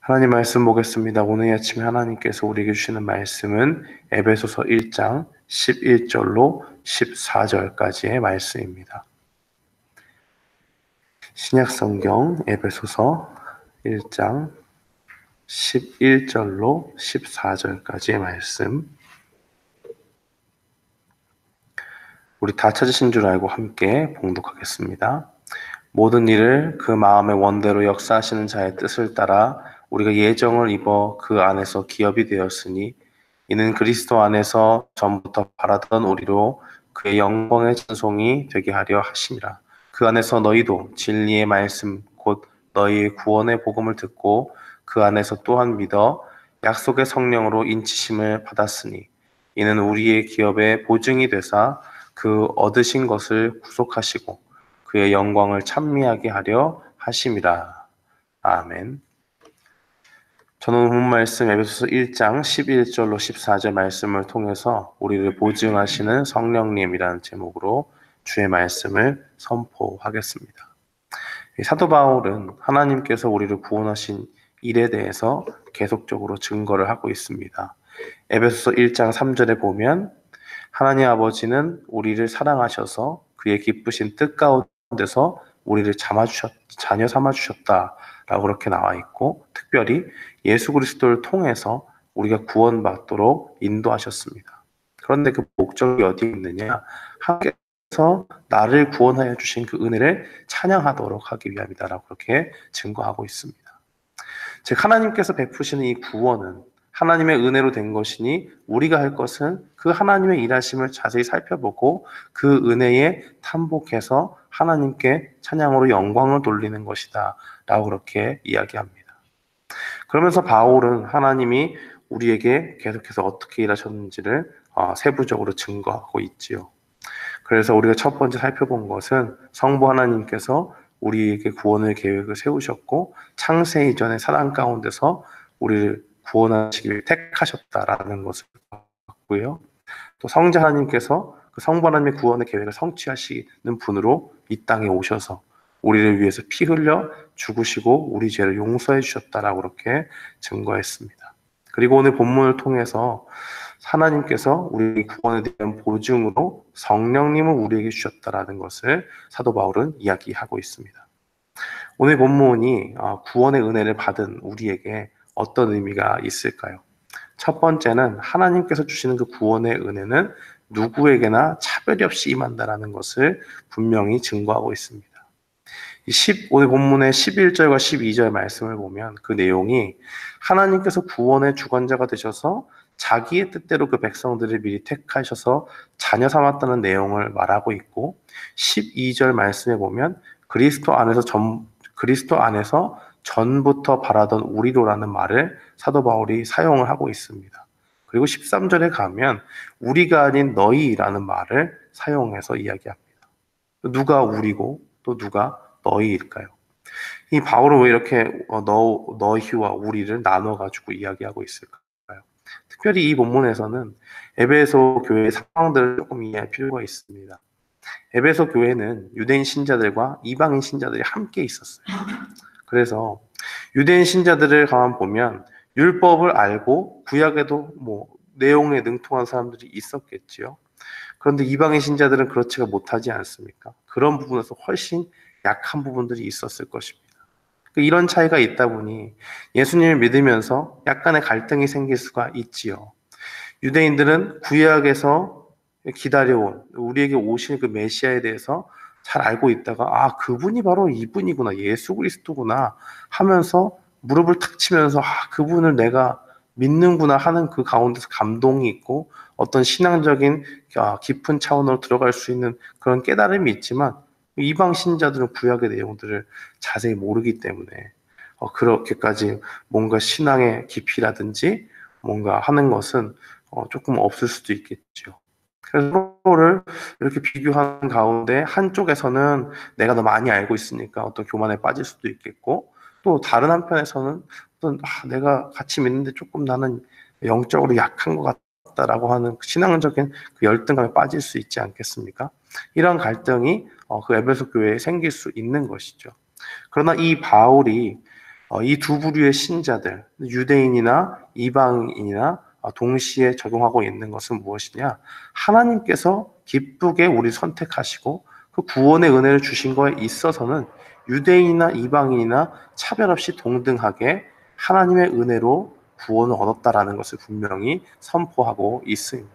하나님 말씀 보겠습니다. 오늘 아침에 하나님께서 우리에게 주시는 말씀은 에베소서 1장 11절로 14절까지의 말씀입니다. 신약성경 에베소서 1장 11절로 14절까지의 말씀, 우리 다 찾으신 줄 알고 함께 봉독하겠습니다. 모든 일을 그 마음의 원대로 역사하시는 자의 뜻을 따라 우리가 예정을 입어 그 안에서 기업이 되었으니, 이는 그리스도 안에서 전부터 바라던 우리로 그의 영광의 찬송이 되게 하려 하심이라. 그 안에서 너희도 진리의 말씀 곧 너희의 구원의 복음을 듣고 그 안에서 또한 믿어 약속의 성령으로 인치심을 받았으니, 이는 우리의 기업의 보증이 되사 그 얻으신 것을 구속하시고 그의 영광을 찬미하게 하려 하심이라. 아멘. 저는 본 말씀 에베소서 1장 11절로 14절 말씀을 통해서 우리를 보증하시는 성령님이라는 제목으로 주의 말씀을 선포하겠습니다. 사도 바울은 하나님께서 우리를 구원하신 일에 대해서 계속적으로 증거를 하고 있습니다. 에베소서 1장 3절에 보면 하나님 아버지는 우리를 사랑하셔서 그의 기쁘신 뜻 가운데서 우리를 자녀 삼아주셨다라고 그렇게 나와 있고, 특별히 예수 그리스도를 통해서 우리가 구원받도록 인도하셨습니다. 그런데 그 목적이 어디에 있느냐? 하나님께서 나를 구원하여 주신 그 은혜를 찬양하도록 하기 위함이다라고 그렇게 증거하고 있습니다. 즉, 하나님께서 베푸시는 이 구원은 하나님의 은혜로 된 것이니, 우리가 할 것은 그 하나님의 일하심을 자세히 살펴보고 그 은혜에 탐복해서 하나님께 찬양으로 영광을 돌리는 것이다 라고 그렇게 이야기합니다. 그러면서 바울은 하나님이 우리에게 계속해서 어떻게 일하셨는지를 세부적으로 증거하고 있지요. 그래서 우리가 첫 번째 살펴본 것은 성부 하나님께서 우리에게 구원의 계획을 세우셨고, 창세 이전의 사랑 가운데서 우리를 구원하시기 위해 택하셨다라는 것을 봤고요. 또 성자 하나님께서 그 성부 하나님의 구원의 계획을 성취하시는 분으로 이 땅에 오셔서 우리를 위해서 피 흘려 죽으시고 우리 죄를 용서해 주셨다라고 그렇게 증거했습니다. 그리고 오늘 본문을 통해서 하나님께서 우리 구원에 대한 보증으로 성령님을 우리에게 주셨다라는 것을 사도 바울은 이야기하고 있습니다. 오늘 본문이 구원의 은혜를 받은 우리에게 어떤 의미가 있을까요? 첫 번째는 하나님께서 주시는 그 구원의 은혜는 누구에게나 차별이 없이 임한다라는 것을 분명히 증거하고 있습니다. 오늘 본문의 11절과 12절 말씀을 보면 그 내용이 하나님께서 구원의 주관자가 되셔서 자기의 뜻대로 그 백성들을 미리 택하셔서 자녀 삼았다는 내용을 말하고 있고, 12절 말씀에 보면 그리스도 안에서 전부터 바라던 우리로라는 말을 사도 바울이 사용을 하고 있습니다. 그리고 13절에 가면 우리가 아닌 너희라는 말을 사용해서 이야기합니다. 누가 우리고 또 누가 너희일까요? 이 바울은 왜 이렇게 너희와 우리를 나눠가지고 이야기하고 있을까요? 특별히 이 본문에서는 에베소 교회의 상황들을 조금 이해할 필요가 있습니다. 에베소 교회는 유대인 신자들과 이방인 신자들이 함께 있었어요. 그래서 유대인 신자들을 가만 보면 율법을 알고 구약에도 내용에 능통한 사람들이 있었겠지요. 그런데 이방인 신자들은 그렇지가 못하지 않습니까? 그런 부분에서 훨씬 약한 부분들이 있었을 것입니다. 이런 차이가 있다 보니 예수님을 믿으면서 약간의 갈등이 생길 수가 있지요. 유대인들은 구약에서 기다려온 우리에게 오실 그 메시아에 대해서 잘 알고 있다가 그분이 바로 이분이구나, 예수 그리스도구나 하면서 무릎을 탁 치면서 그분을 내가 믿는구나 하는 그 가운데서 감동이 있고 어떤 신앙적인 깊은 차원으로 들어갈 수 있는 그런 깨달음이 있지만, 이방 신자들은 구약의 내용들을 자세히 모르기 때문에 그렇게까지 뭔가 신앙의 깊이라든지 뭔가 하는 것은 조금 없을 수도 있겠죠. 그래서 서로를 이렇게 비교하는 가운데 한쪽에서는 내가 더 많이 알고 있으니까 어떤 교만에 빠질 수도 있겠고, 또 다른 한편에서는 내가 같이 믿는데 조금 나는 영적으로 약한 것 같다라고 하는 신앙적인 그 열등감에 빠질 수 있지 않겠습니까? 이런 갈등이 그 에베소 교회에 생길 수 있는 것이죠. 그러나 이 바울이 이 두 부류의 신자들, 유대인이나 이방인이나 동시에 적용하고 있는 것은 무엇이냐? 하나님께서 기쁘게 우리 선택하시고 그 구원의 은혜를 주신 거에 있어서는 유대인이나 이방인이나 차별 없이 동등하게 하나님의 은혜로 구원을 얻었다라는 것을 분명히 선포하고 있습니다.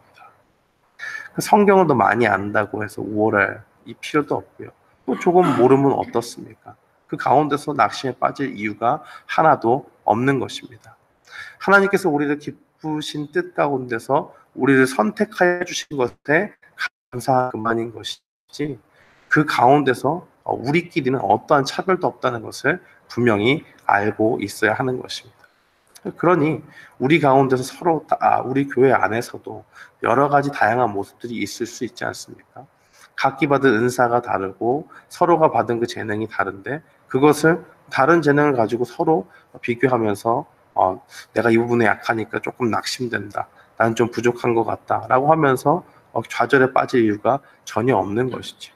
성경을 더 많이 안다고 해서 우월할 이 필요도 없고요. 또 조금 모르면 어떻습니까? 그 가운데서 낙심에 빠질 이유가 하나도 없는 것입니다. 하나님께서 우리를 기쁘신 뜻 가운데서 우리를 선택하여 주신 것에 감사한 그만인 것이지, 그 가운데서 우리끼리는 어떠한 차별도 없다는 것을 분명히 알고 있어야 하는 것입니다. 그러니 우리 가운데서 서로 우리 교회 안에서도 여러 가지 다양한 모습들이 있을 수 있지 않습니까? 각기 받은 은사가 다르고 서로가 받은 그 재능이 다른데, 그것을 다른 재능을 가지고 서로 비교하면서 내가 이 부분에 약하니까 조금 낙심된다, 나는 좀 부족한 것 같다 라고 하면서 좌절에 빠질 이유가 전혀 없는 것이죠.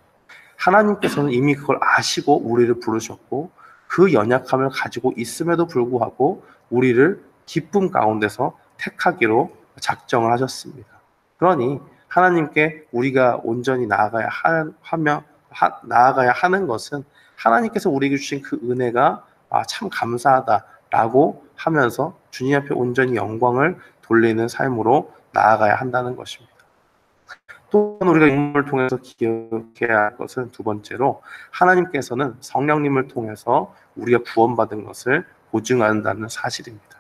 하나님께서는 이미 그걸 아시고 우리를 부르셨고, 그 연약함을 가지고 있음에도 불구하고 우리를 기쁨 가운데서 택하기로 작정을 하셨습니다. 그러니 하나님께 우리가 온전히 나아가야 하는 것은 하나님께서 우리에게 주신 그 은혜가 참 감사하다라고 하면서 주님 앞에 온전히 영광을 돌리는 삶으로 나아가야 한다는 것입니다. 또한 우리가 인물을 통해서 기억해야 할 것은 두 번째로, 하나님께서는 성령님을 통해서 우리가 구원받은 것을 보증한다는 사실입니다.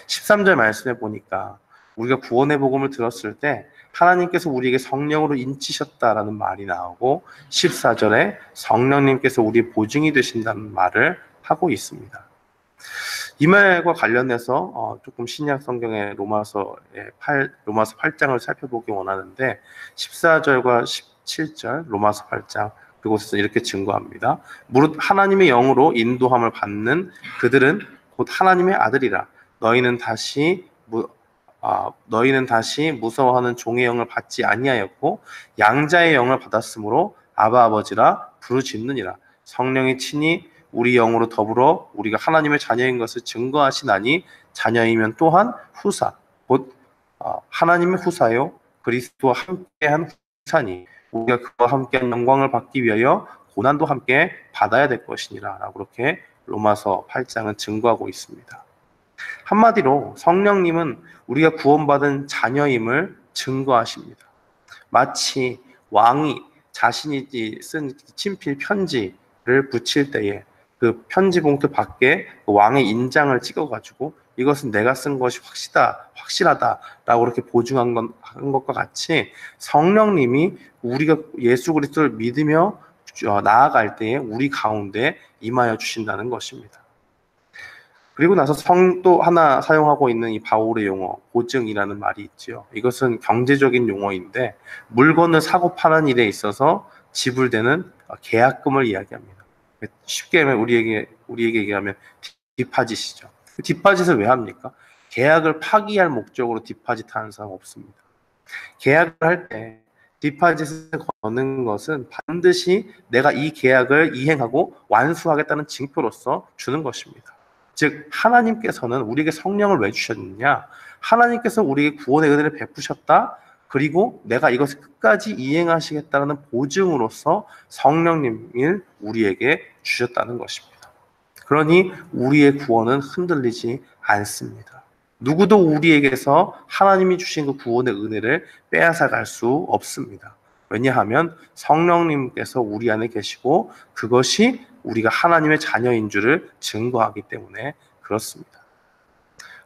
13절 말씀에 보니까 우리가 구원의 복음을 들었을 때 하나님께서 우리에게 성령으로 인치셨다라는 말이 나오고, 14절에 성령님께서 우리의 보증이 되신다는 말을 하고 있습니다. 이 말과 관련해서 조금 신약 성경의 로마서 8장을 살펴보기 원하는데, 14절과 17절 로마서 8장 그곳에서 이렇게 증거합니다. 무릇 하나님의 영으로 인도함을 받는 그들은 곧 하나님의 아들이라. 너희는 다시 무서워하는 종의 영을 받지 아니하였고 양자의 영을 받았으므로 아바 아버지라 부르짖느니라. 성령이 친히 우리 영으로 더불어 우리가 하나님의 자녀인 것을 증거하시나니, 자녀이면 또한 후사 곧 하나님의 후사요 그리스도와 함께한 후사니, 우리가 그와 함께한 영광을 받기 위하여 고난도 함께 받아야 될 것이니라 라고 그렇게 로마서 8장은 증거하고 있습니다. 한마디로 성령님은 우리가 구원받은 자녀임을 증거하십니다. 마치 왕이 자신이 쓴 친필 편지를 붙일 때에 그 편지 봉투 밖에 그 왕의 인장을 찍어가지고 이것은 내가 쓴 것이 확실하다라고 그렇게 보증한 것과 같이, 성령님이 우리가 예수 그리스도를 믿으며 나아갈 때에 우리 가운데 임하여 주신다는 것입니다. 그리고 나서 또 하나 사용하고 있는 이 바울의 용어, 보증이라는 말이 있죠. 이것은 경제적인 용어인데 물건을 사고 파는 일에 있어서 지불되는 계약금을 이야기합니다. 쉽게 하면 우리에게 얘기하면 디파짓이죠. 디파짓을 왜 합니까? 계약을 파기할 목적으로 디파짓하는 사람 없습니다. 계약을 할 때 디파짓을 거는 것은 반드시 내가 이 계약을 이행하고 완수하겠다는 징표로서 주는 것입니다. 즉 하나님께서는 우리에게 성령을 왜 주셨느냐? 하나님께서 우리에게 구원의 은혜를 베푸셨다. 그리고 내가 이것을 끝까지 이행하시겠다는 보증으로서 성령님을 우리에게 주셨다는 것입니다. 그러니 우리의 구원은 흔들리지 않습니다. 누구도 우리에게서 하나님이 주신 그 구원의 은혜를 빼앗아갈 수 없습니다. 왜냐하면 성령님께서 우리 안에 계시고 그것이 우리가 하나님의 자녀인 줄을 증거하기 때문에 그렇습니다.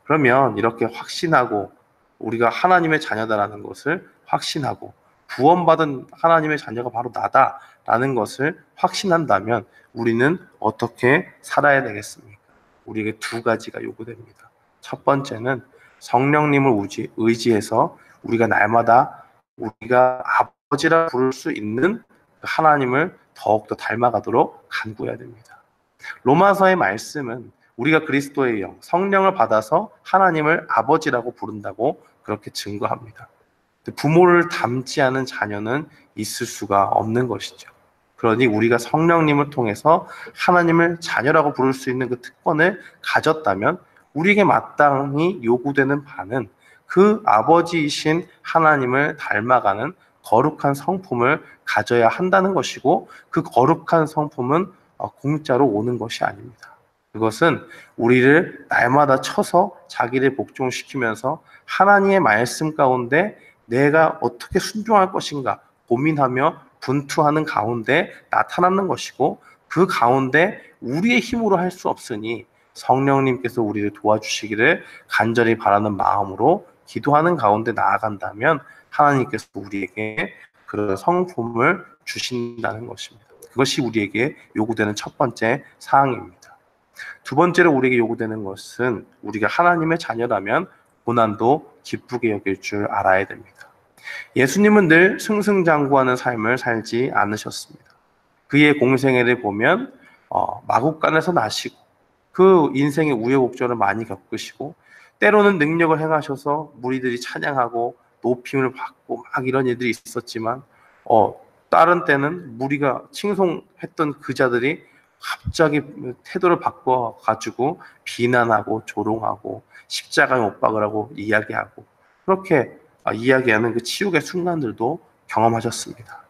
그러면 이렇게 확신하고 우리가 하나님의 자녀다라는 것을 확신하고 구원받은 하나님의 자녀가 바로 나다라는 것을 확신한다면 우리는 어떻게 살아야 되겠습니까? 우리에게 두 가지가 요구됩니다. 첫 번째는 성령님을 의지해서 우리가 날마다 우리가 아버지라 부를 수 있는 하나님을 더욱더 닮아가도록 간구해야 됩니다. 로마서의 말씀은 우리가 그리스도의 영, 성령을 받아서 하나님을 아버지라고 부른다고 그렇게 증거합니다. 부모를 닮지 않은 자녀는 있을 수가 없는 것이죠. 그러니 우리가 성령님을 통해서 하나님을 자녀라고 부를 수 있는 그 특권을 가졌다면 우리에게 마땅히 요구되는 바는 그 아버지이신 하나님을 닮아가는 거룩한 성품을 가져야 한다는 것이고, 그 거룩한 성품은 공짜로 오는 것이 아닙니다. 그것은 우리를 날마다 쳐서 자기를 복종시키면서 하나님의 말씀 가운데 내가 어떻게 순종할 것인가 고민하며 분투하는 가운데 나타나는 것이고, 그 가운데 우리의 힘으로 할 수 없으니 성령님께서 우리를 도와주시기를 간절히 바라는 마음으로 기도하는 가운데 나아간다면 하나님께서 우리에게 그런 성품을 주신다는 것입니다. 그것이 우리에게 요구되는 첫 번째 사항입니다. 두 번째로 우리에게 요구되는 것은 우리가 하나님의 자녀라면 고난도 기쁘게 여길 줄 알아야 됩니다. 예수님은 늘 승승장구하는 삶을 살지 않으셨습니다. 그의 공생애를 보면 마국간에서 나시고 그 인생의 우여곡절을 많이 겪으시고 때로는 능력을 행하셔서 무리들이 찬양하고 높임을 받고 막 이런 일들이 있었지만 다른 때는 무리가 칭송했던 그 자들이 갑자기 태도를 바꿔가지고 비난하고 조롱하고 십자가에 못 박으라고 이야기하고 그렇게 이야기하는 그 치욕의 순간들도 경험하셨습니다.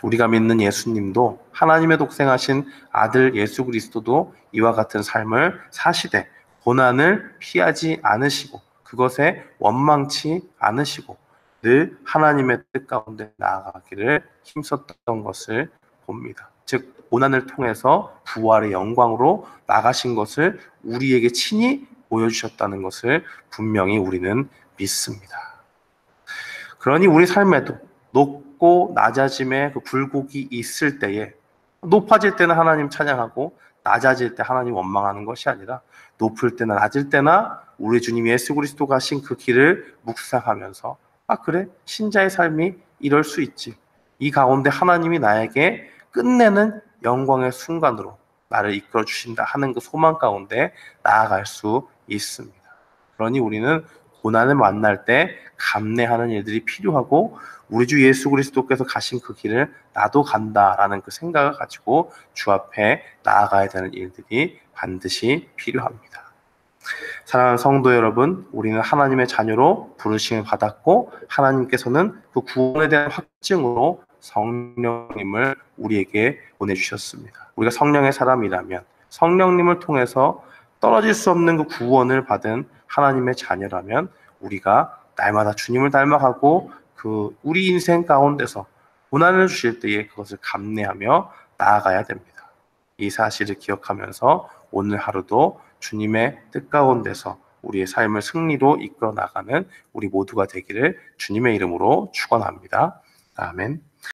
우리가 믿는 예수님도 하나님의 독생하신 아들 예수 그리스도도 이와 같은 삶을 사시되 고난을 피하지 않으시고 그것에 원망치 않으시고 늘 하나님의 뜻 가운데 나아가기를 힘썼던 것을 봅니다. 즉 고난을 통해서 부활의 영광으로 나가신 것을 우리에게 친히 보여주셨다는 것을 분명히 우리는 믿습니다. 그러니 우리 삶에도 높고 낮아짐의 그 굴곡이 있을 때에 높아질 때는 하나님 찬양하고 낮아질 때 하나님 원망하는 것이 아니라 높을 때나 낮을 때나 우리 주님 예수 그리스도가 하신 그 길을 묵상하면서 그래 신자의 삶이 이럴 수 있지. 이 가운데 하나님이 나에게 끝내는 영광의 순간으로 나를 이끌어 주신다 하는 그 소망 가운데 나아갈 수 있습니다. 그러니 우리는 고난을 만날 때 감내하는 일들이 필요하고 우리 주 예수 그리스도께서 가신 그 길을 나도 간다라는 그 생각을 가지고 주 앞에 나아가야 되는 일들이 반드시 필요합니다. 사랑하는 성도 여러분, 우리는 하나님의 자녀로 부르심을 받았고 하나님께서는 그 구원에 대한 확증으로 성령님을 우리에게 보내주셨습니다. 우리가 성령의 사람이라면 성령님을 통해서 떨어질 수 없는 그 구원을 받은 하나님의 자녀라면 우리가 날마다 주님을 닮아가고 그 우리 인생 가운데서 고난을 주실 때에 그것을 감내하며 나아가야 됩니다. 이 사실을 기억하면서 오늘 하루도 주님의 뜻 가운데서 우리의 삶을 승리로 이끌어 나가는 우리 모두가 되기를 주님의 이름으로 축원합니다. 아멘.